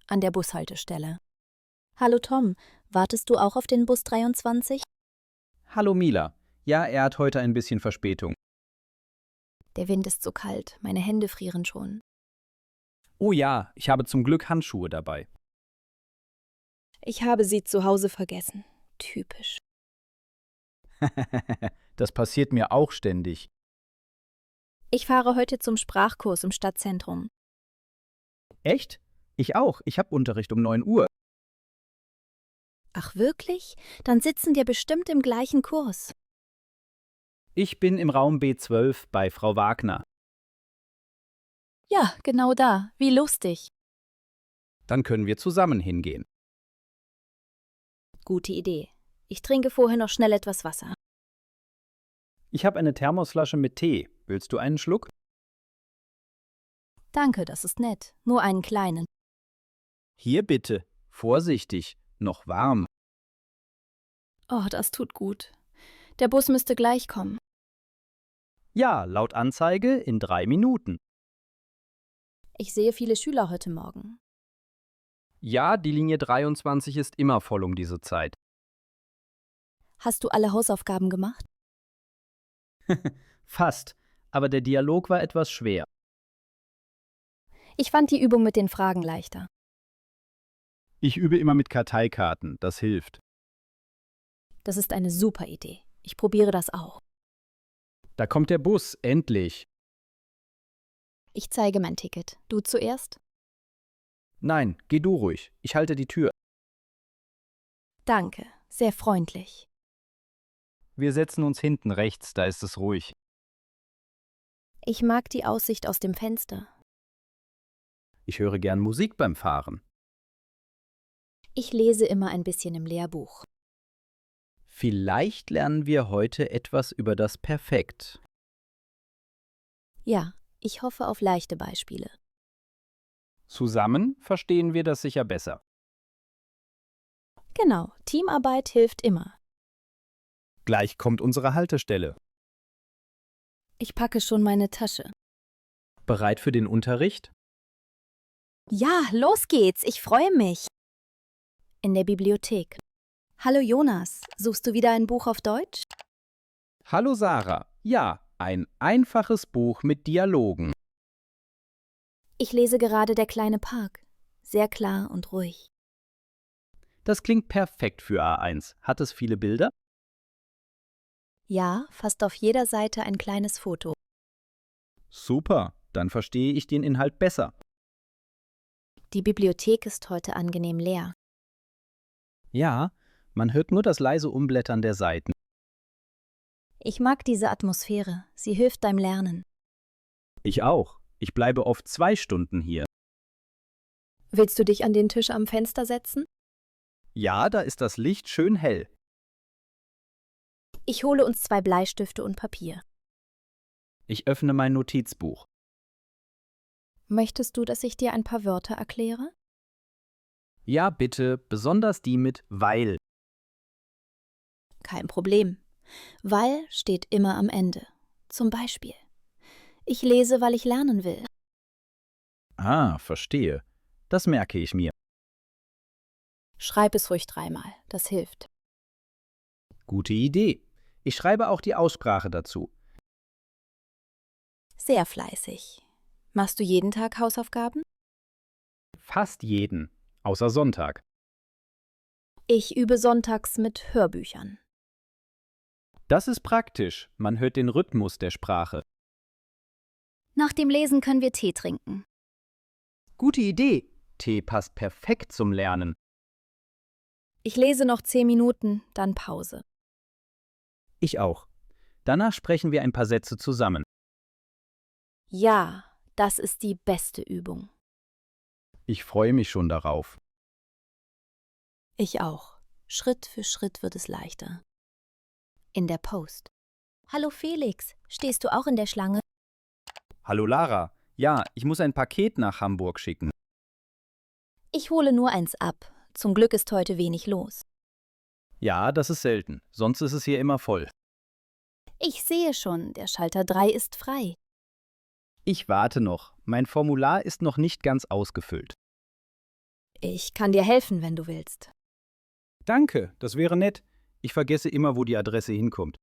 an der Bushaltestelle. Hallo Tom, wartest du auch auf den Bus 23? Hallo Mila. Ja, er hat heute ein bisschen Verspätung. Der Wind ist so kalt, meine Hände frieren schon. Oh ja, ich habe zum Glück Handschuhe dabei. Ich habe sie zu Hause vergessen. Typisch. Das passiert mir auch ständig. Ich fahre heute zum Sprachkurs im Stadtzentrum. Echt? Ich auch. Ich habe Unterricht um 9 Uhr. Ach wirklich? Dann sitzen wir bestimmt im gleichen Kurs. Ich bin im Raum B12 bei Frau Wagner. Ja, genau da. Wie lustig. Dann können wir zusammen hingehen. Gute Idee. Ich trinke vorher noch schnell etwas Wasser. Ich habe eine Thermosflasche mit Tee. Willst du einen Schluck? Danke, das ist nett. Nur einen kleinen. Hier bitte. Vorsichtig. Noch warm. Oh, das tut gut. Der Bus müsste gleich kommen. Ja, laut Anzeige in 3 Minuten. Ich sehe viele Schüler heute Morgen. Ja, die Linie 23 ist immer voll um diese Zeit. Hast du alle Hausaufgaben gemacht? Fast. Aber der Dialog war etwas schwer. Ich fand die Übung mit den Fragen leichter. Ich übe immer mit Karteikarten. Das hilft. Das ist eine super Idee. Ich probiere das auch. Da kommt der Bus, endlich. Ich zeige mein Ticket. Du zuerst? Nein, geh du ruhig. Ich halte die Tür. Danke, sehr freundlich. Wir setzen uns hinten rechts, da ist es ruhig. Ich mag die Aussicht aus dem Fenster. Ich höre gern Musik beim Fahren. Ich lese immer ein bisschen im Lehrbuch. Vielleicht lernen wir heute etwas über das Perfekt. Ja, ich hoffe auf leichte Beispiele. Zusammen verstehen wir das sicher besser. Genau, Teamarbeit hilft immer. Gleich kommt unsere Haltestelle. Ich packe schon meine Tasche. Bereit für den Unterricht? Ja, los geht's, ich freue mich. In der Bibliothek. Hallo Jonas, suchst du wieder ein Buch auf Deutsch? Hallo Sarah. Ja, ein einfaches Buch mit Dialogen. Ich lese gerade Der kleine Park. Sehr klar und ruhig. Das klingt perfekt für A1. Hat es viele Bilder? Ja, fast auf jeder Seite ein kleines Foto. Super, dann verstehe ich den Inhalt besser. Die Bibliothek ist heute angenehm leer. Ja, man hört nur das leise Umblättern der Seiten. Ich mag diese Atmosphäre. Sie hilft beim Lernen. Ich auch. Ich bleibe oft 2 Stunden hier. Willst du dich an den Tisch am Fenster setzen? Ja, da ist das Licht schön hell. Ich hole uns 2 Bleistifte und Papier. Ich öffne mein Notizbuch. Möchtest du, dass ich dir ein paar Wörter erkläre? Ja, bitte, besonders die mit weil. Kein Problem. Weil steht immer am Ende. Zum Beispiel: Ich lese, weil ich lernen will. Ah, verstehe. Das merke ich mir. Schreib es ruhig 3-mal. Das hilft. Gute Idee. Ich schreibe auch die Aussprache dazu. Sehr fleißig. Machst du jeden Tag Hausaufgaben? Fast jeden, außer Sonntag. Ich übe sonntags mit Hörbüchern. Das ist praktisch. Man hört den Rhythmus der Sprache. Nach dem Lesen können wir Tee trinken. Gute Idee. Tee passt perfekt zum Lernen. Ich lese noch 10 Minuten, dann Pause. Ich auch. Danach sprechen wir ein paar Sätze zusammen. Ja, das ist die beste Übung. Ich freue mich schon darauf. Ich auch. Schritt für Schritt wird es leichter. In der Post. Hallo Felix, stehst du auch in der Schlange? Hallo Lara. Ja, ich muss ein Paket nach Hamburg schicken. Ich hole nur eins ab. Zum Glück ist heute wenig los. Ja, das ist selten. Sonst ist es hier immer voll. Ich sehe schon, der Schalter 3 ist frei. Ich warte noch. Mein Formular ist noch nicht ganz ausgefüllt. Ich kann dir helfen, wenn du willst. Danke, das wäre nett. Ich vergesse immer, wo die Adresse hinkommt.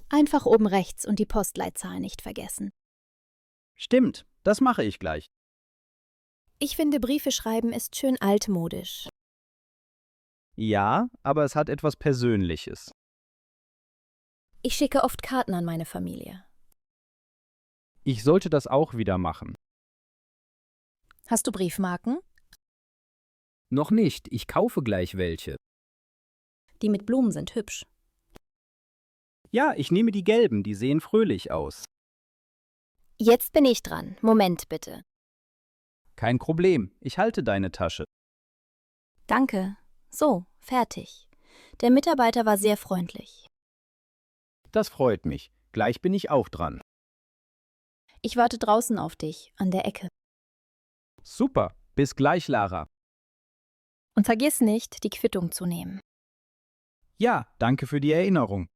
Einfach oben rechts und die Postleitzahl nicht vergessen. Stimmt, das mache ich gleich. Ich finde, Briefe schreiben ist schön altmodisch. Ja, aber es hat etwas Persönliches. Ich schicke oft Karten an meine Familie. Ich sollte das auch wieder machen. Hast du Briefmarken? Noch nicht, ich kaufe gleich welche. Die mit Blumen sind hübsch. Ja, ich nehme die gelben, die sehen fröhlich aus. Jetzt bin ich dran. Moment bitte. Kein Problem, ich halte deine Tasche. Danke. So, fertig. Der Mitarbeiter war sehr freundlich. Das freut mich. Gleich bin ich auch dran. Ich warte draußen auf dich, an der Ecke. Super, bis gleich, Lara. Und vergiss nicht, die Quittung zu nehmen. Ja, danke für die Erinnerung.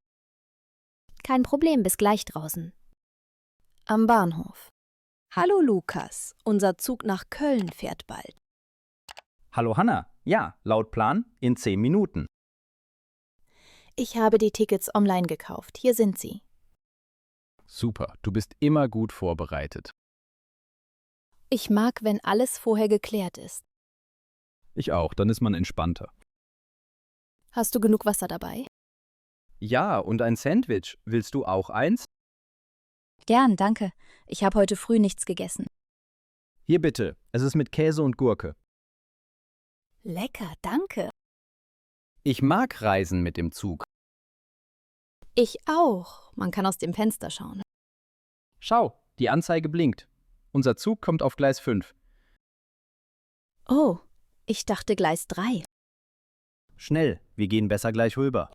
Kein Problem, bis gleich draußen. Am Bahnhof. Hallo Lukas, unser Zug nach Köln fährt bald. Hallo Hanna. Ja, laut Plan in 10 Minuten. Ich habe die Tickets online gekauft. Hier sind sie. Super, du bist immer gut vorbereitet. Ich mag, wenn alles vorher geklärt ist. Ich auch, dann ist man entspannter. Hast du genug Wasser dabei? Ja, und ein Sandwich. Willst du auch eins? Gern, danke. Ich habe heute früh nichts gegessen. Hier bitte, es ist mit Käse und Gurke. Lecker, danke. Ich mag Reisen mit dem Zug. Ich auch. Man kann aus dem Fenster schauen. Schau, die Anzeige blinkt. Unser Zug kommt auf Gleis 5. Oh, ich dachte Gleis 3. Schnell, wir gehen besser gleich rüber.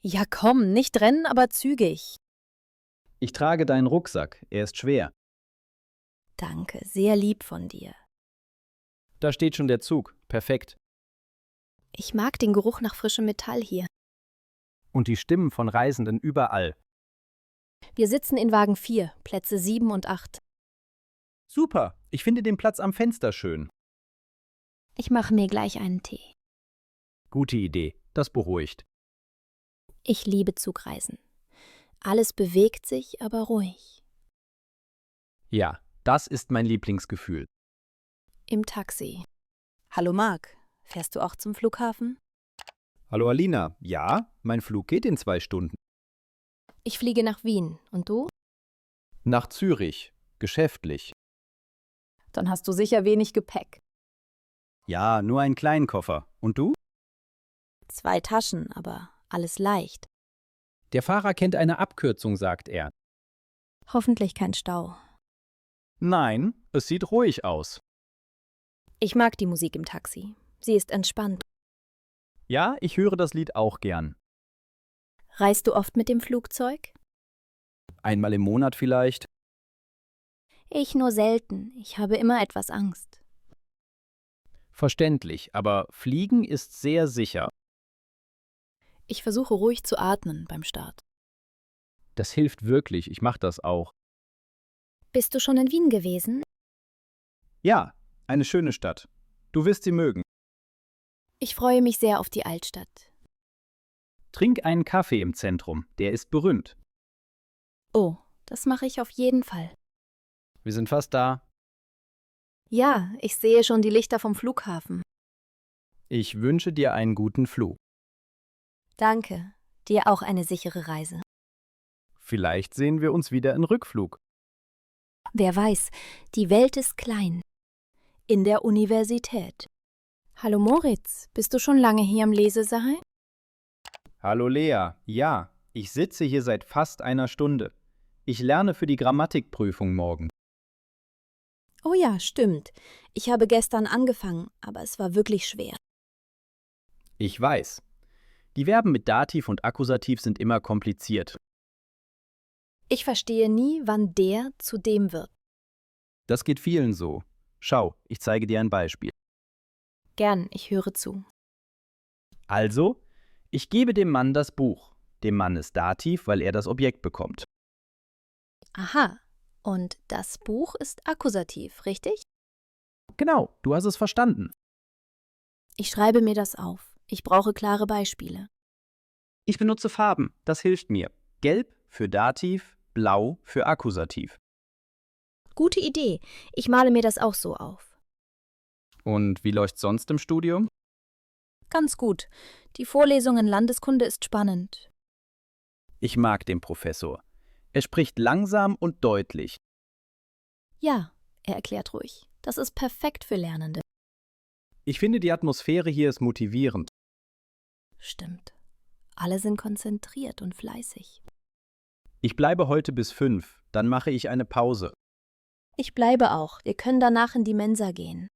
Ja komm, nicht rennen, aber zügig. Ich trage deinen Rucksack, er ist schwer. Danke, sehr lieb von dir. Da steht schon der Zug, perfekt. Ich mag den Geruch nach frischem Metall hier. Und die Stimmen von Reisenden überall. Wir sitzen in Wagen 4, Plätze 7 und 8. Super, ich finde den Platz am Fenster schön. Ich mache mir gleich einen Tee. Gute Idee, das beruhigt. Ich liebe Zugreisen. Alles bewegt sich, aber ruhig. Ja, das ist mein Lieblingsgefühl. Im Taxi. Hallo Marc, fährst du auch zum Flughafen? Hallo Alina, ja, mein Flug geht in 2 Stunden. Ich fliege nach Wien. Und du? Nach Zürich, geschäftlich. Dann hast du sicher wenig Gepäck. Ja, nur einen kleinen Koffer. Und du? 2 Taschen, aber alles leicht. Der Fahrer kennt eine Abkürzung, sagt er. Hoffentlich kein Stau. Nein, es sieht ruhig aus. Ich mag die Musik im Taxi. Sie ist entspannt. Ja, ich höre das Lied auch gern. Reist du oft mit dem Flugzeug? Einmal im Monat vielleicht. Ich nur selten. Ich habe immer etwas Angst. Verständlich, aber Fliegen ist sehr sicher. Ich versuche ruhig zu atmen beim Start. Das hilft wirklich, ich mache das auch. Bist du schon in Wien gewesen? Ja, eine schöne Stadt. Du wirst sie mögen. Ich freue mich sehr auf die Altstadt. Trink einen Kaffee im Zentrum, der ist berühmt. Oh, das mache ich auf jeden Fall. Wir sind fast da. Ja, ich sehe schon die Lichter vom Flughafen. Ich wünsche dir einen guten Flug. Danke. Dir auch eine sichere Reise. Vielleicht sehen wir uns wieder im Rückflug. Wer weiß, die Welt ist klein. In der Universität. Hallo Moritz, bist du schon lange hier am Lesesaal? Hallo Lea, ja, ich sitze hier seit fast einer Stunde. Ich lerne für die Grammatikprüfung morgen. Oh ja, stimmt. Ich habe gestern angefangen, aber es war wirklich schwer. Ich weiß. Die Verben mit Dativ und Akkusativ sind immer kompliziert. Ich verstehe nie, wann der zu dem wird. Das geht vielen so. Schau, ich zeige dir ein Beispiel. Gern, ich höre zu. Also, ich gebe dem Mann das Buch. Dem Mann ist Dativ, weil er das Objekt bekommt. Aha, und das Buch ist Akkusativ, richtig? Genau, du hast es verstanden. Ich schreibe mir das auf. Ich brauche klare Beispiele. Ich benutze Farben, das hilft mir. Gelb für Dativ, Blau für Akkusativ. Gute Idee. Ich male mir das auch so auf. Und wie läuft's sonst im Studium? Ganz gut. Die Vorlesung in Landeskunde ist spannend. Ich mag den Professor. Er spricht langsam und deutlich. Ja, er erklärt ruhig. Das ist perfekt für Lernende. Ich finde, die Atmosphäre hier ist motivierend. Stimmt. Alle sind konzentriert und fleißig. Ich bleibe heute bis 5, dann mache ich eine Pause. Ich bleibe auch. Wir können danach in die Mensa gehen.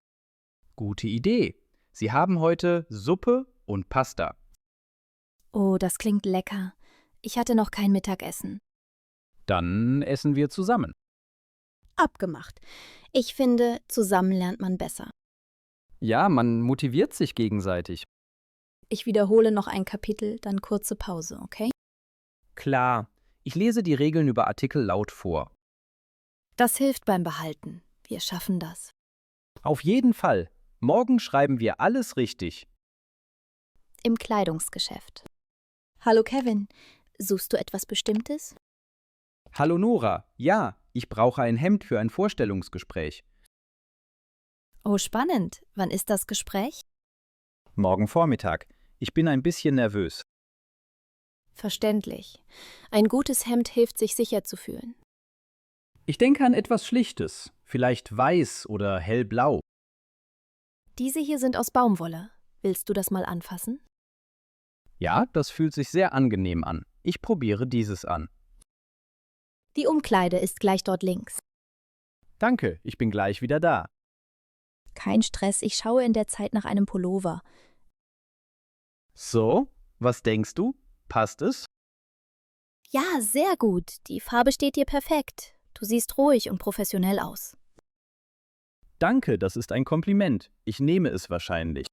Gute Idee. Sie haben heute Suppe und Pasta. Oh, das klingt lecker. Ich hatte noch kein Mittagessen. Dann essen wir zusammen. Abgemacht. Ich finde, zusammen lernt man besser. Ja, man motiviert sich gegenseitig. Ich wiederhole noch ein Kapitel, dann kurze Pause, okay? Klar. Ich lese die Regeln über Artikel laut vor. Das hilft beim Behalten. Wir schaffen das. Auf jeden Fall. Morgen schreiben wir alles richtig. Im Kleidungsgeschäft. Hallo Kevin, suchst du etwas Bestimmtes? Hallo Nora. Ja, ich brauche ein Hemd für ein Vorstellungsgespräch. Oh, spannend. Wann ist das Gespräch? Morgen Vormittag. Ich bin ein bisschen nervös. Verständlich. Ein gutes Hemd hilft, sich sicher zu fühlen. Ich denke an etwas Schlichtes. Vielleicht weiß oder hellblau. Diese hier sind aus Baumwolle. Willst du das mal anfassen? Ja, das fühlt sich sehr angenehm an. Ich probiere dieses an. Die Umkleide ist gleich dort links. Danke, ich bin gleich wieder da. Kein Stress, ich schaue in der Zeit nach einem Pullover. So, was denkst du? Passt es? Ja, sehr gut. Die Farbe steht dir perfekt. Du siehst ruhig und professionell aus. Danke, das ist ein Kompliment. Ich nehme es wahrscheinlich.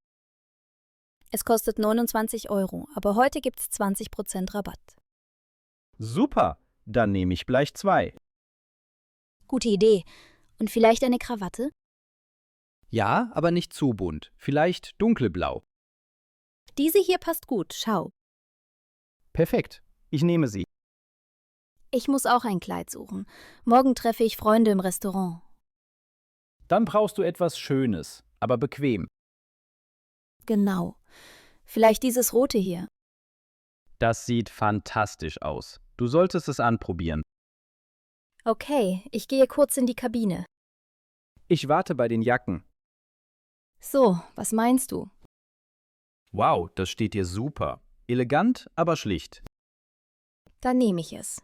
Es kostet 29 €, aber heute gibt's 20% Rabatt. Super, dann nehme ich gleich 2. Gute Idee. Und vielleicht eine Krawatte? Ja, aber nicht zu bunt. Vielleicht dunkelblau. Diese hier passt gut, schau. Perfekt, ich nehme sie. Ich muss auch ein Kleid suchen. Morgen treffe ich Freunde im Restaurant. Dann brauchst du etwas Schönes, aber bequem. Genau. Vielleicht dieses rote hier. Das sieht fantastisch aus. Du solltest es anprobieren. Okay, ich gehe kurz in die Kabine. Ich warte bei den Jacken. So, was meinst du? Wow, das steht dir super. Elegant, aber schlicht. Dann nehme ich es.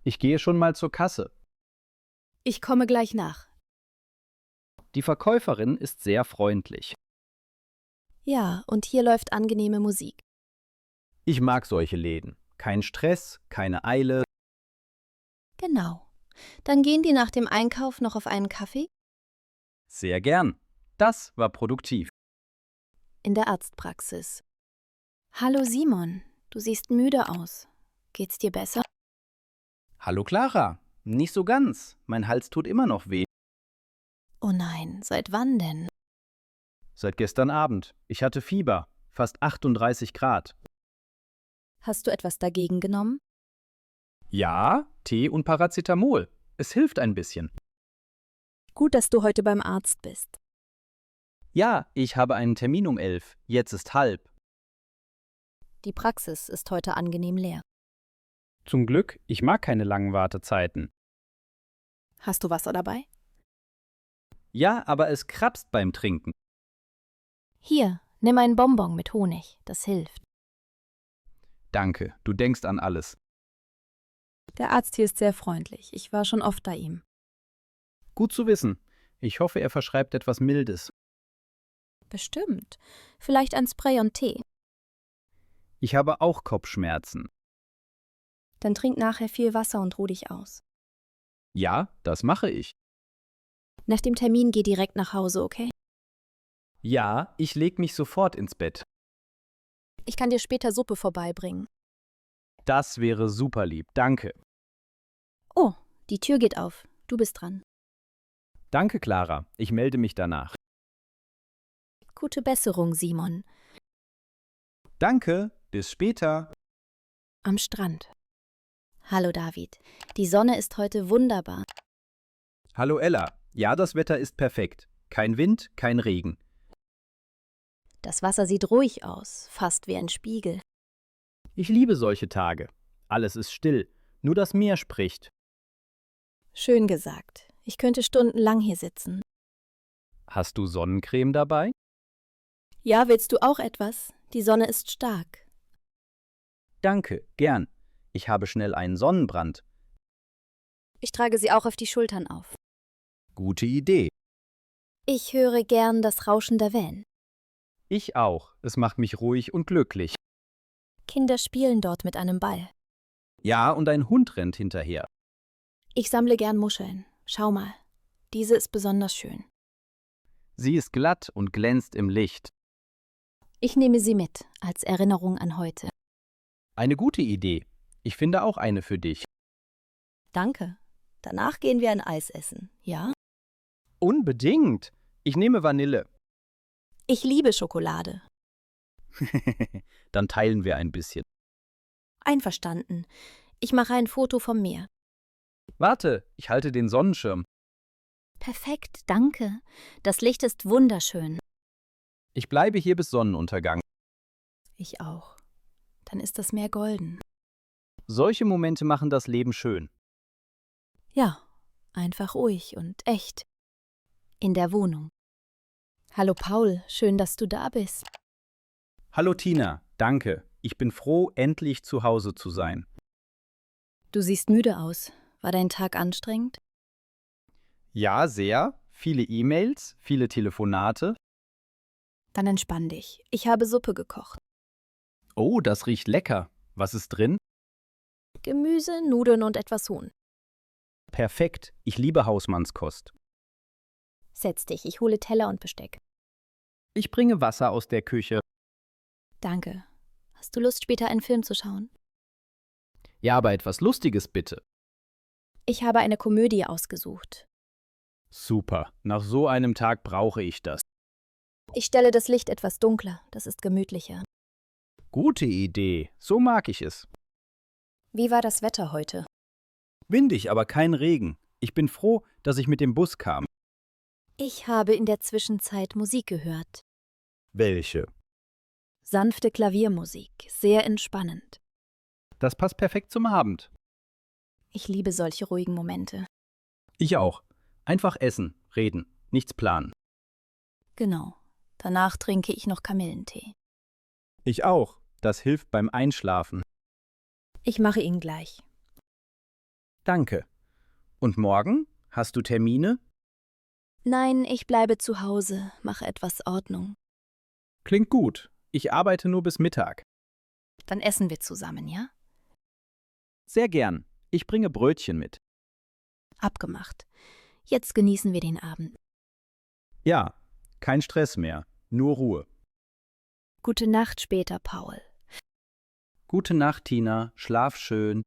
Ich gehe schon mal zur Kasse. Ich komme gleich nach. Die Verkäuferin ist sehr freundlich. Ja, und hier läuft angenehme Musik. Ich mag solche Läden. Kein Stress, keine Eile. Genau. Dann gehen die nach dem Einkauf noch auf einen Kaffee? Sehr gern. Das war produktiv. In der Arztpraxis. Hallo Simon, du siehst müde aus. Geht's dir besser? Hallo Clara. Nicht so ganz. Mein Hals tut immer noch weh. Oh nein, seit wann denn? Seit gestern Abend. Ich hatte Fieber. Fast 38 Grad. Hast du etwas dagegen genommen? Ja, Tee und Paracetamol. Es hilft ein bisschen. Gut, dass du heute beim Arzt bist. Ja, ich habe einen Termin um 11. Jetzt ist halb. Die Praxis ist heute angenehm leer. Zum Glück, ich mag keine langen Wartezeiten. Hast du Wasser dabei? Ja, aber es kratzt beim Trinken. Hier, nimm einen Bonbon mit Honig, das hilft. Danke, du denkst an alles. Der Arzt hier ist sehr freundlich. Ich war schon oft bei ihm. Gut zu wissen. Ich hoffe, er verschreibt etwas Mildes. Bestimmt. Vielleicht ein Spray und Tee. Ich habe auch Kopfschmerzen. Dann trink nachher viel Wasser und ruh dich aus. Ja, das mache ich. Nach dem Termin geh direkt nach Hause, okay? Ja, ich leg mich sofort ins Bett. Ich kann dir später Suppe vorbeibringen. Das wäre super lieb, danke. Oh, die Tür geht auf. Du bist dran. Danke, Clara. Ich melde mich danach. Gute Besserung, Simon. Danke, bis später. Am Strand. Hallo David. Die Sonne ist heute wunderbar. Hallo Ella. Ja, das Wetter ist perfekt. Kein Wind, kein Regen. Das Wasser sieht ruhig aus, fast wie ein Spiegel. Ich liebe solche Tage. Alles ist still, nur das Meer spricht. Schön gesagt. Ich könnte stundenlang hier sitzen. Hast du Sonnencreme dabei? Ja, willst du auch etwas? Die Sonne ist stark. Danke, gern. Ich habe schnell einen Sonnenbrand. Ich trage sie auch auf die Schultern auf. Gute Idee. Ich höre gern das Rauschen der Wellen. Ich auch. Es macht mich ruhig und glücklich. Kinder spielen dort mit einem Ball. Ja, und ein Hund rennt hinterher. Ich sammle gern Muscheln. Schau mal. Diese ist besonders schön. Sie ist glatt und glänzt im Licht. Ich nehme sie mit, als Erinnerung an heute. Eine gute Idee. Ich finde auch eine für dich. Danke. Danach gehen wir ein Eis essen, ja? Unbedingt. Ich nehme Vanille. Ich liebe Schokolade. Dann teilen wir ein bisschen. Einverstanden. Ich mache ein Foto vom Meer. Warte, ich halte den Sonnenschirm. Perfekt, danke. Das Licht ist wunderschön. Ich bleibe hier bis Sonnenuntergang. Ich auch. Dann ist das Meer golden. Solche Momente machen das Leben schön. Ja, einfach ruhig und echt. In der Wohnung. Hallo Paul, schön, dass du da bist. Hallo Tina, danke. Ich bin froh, endlich zu Hause zu sein. Du siehst müde aus. War dein Tag anstrengend? Ja, sehr. Viele E-Mails, viele Telefonate. Dann entspann dich. Ich habe Suppe gekocht. Oh, das riecht lecker. Was ist drin? Gemüse, Nudeln und etwas Huhn. Perfekt. Ich liebe Hausmannskost. Setz dich, ich hole Teller und Besteck. Ich bringe Wasser aus der Küche. Danke. Hast du Lust, später einen Film zu schauen? Ja, aber etwas Lustiges bitte. Ich habe eine Komödie ausgesucht. Super. Nach so einem Tag brauche ich das. Ich stelle das Licht etwas dunkler, das ist gemütlicher. Gute Idee. So mag ich es. Wie war das Wetter heute? Windig, aber kein Regen. Ich bin froh, dass ich mit dem Bus kam. Ich habe in der Zwischenzeit Musik gehört. Welche? Sanfte Klaviermusik, sehr entspannend. Das passt perfekt zum Abend. Ich liebe solche ruhigen Momente. Ich auch. Einfach essen, reden, nichts planen. Genau. Danach trinke ich noch Kamillentee. Ich auch. Das hilft beim Einschlafen. Ich mache ihn gleich. Danke. Und morgen? Hast du Termine? Nein, ich bleibe zu Hause, mache etwas Ordnung. Klingt gut. Ich arbeite nur bis Mittag. Dann essen wir zusammen, ja? Sehr gern. Ich bringe Brötchen mit. Abgemacht. Jetzt genießen wir den Abend. Ja, kein Stress mehr. Nur Ruhe. Gute Nacht später, Paul. Gute Nacht, Tina. Schlaf schön.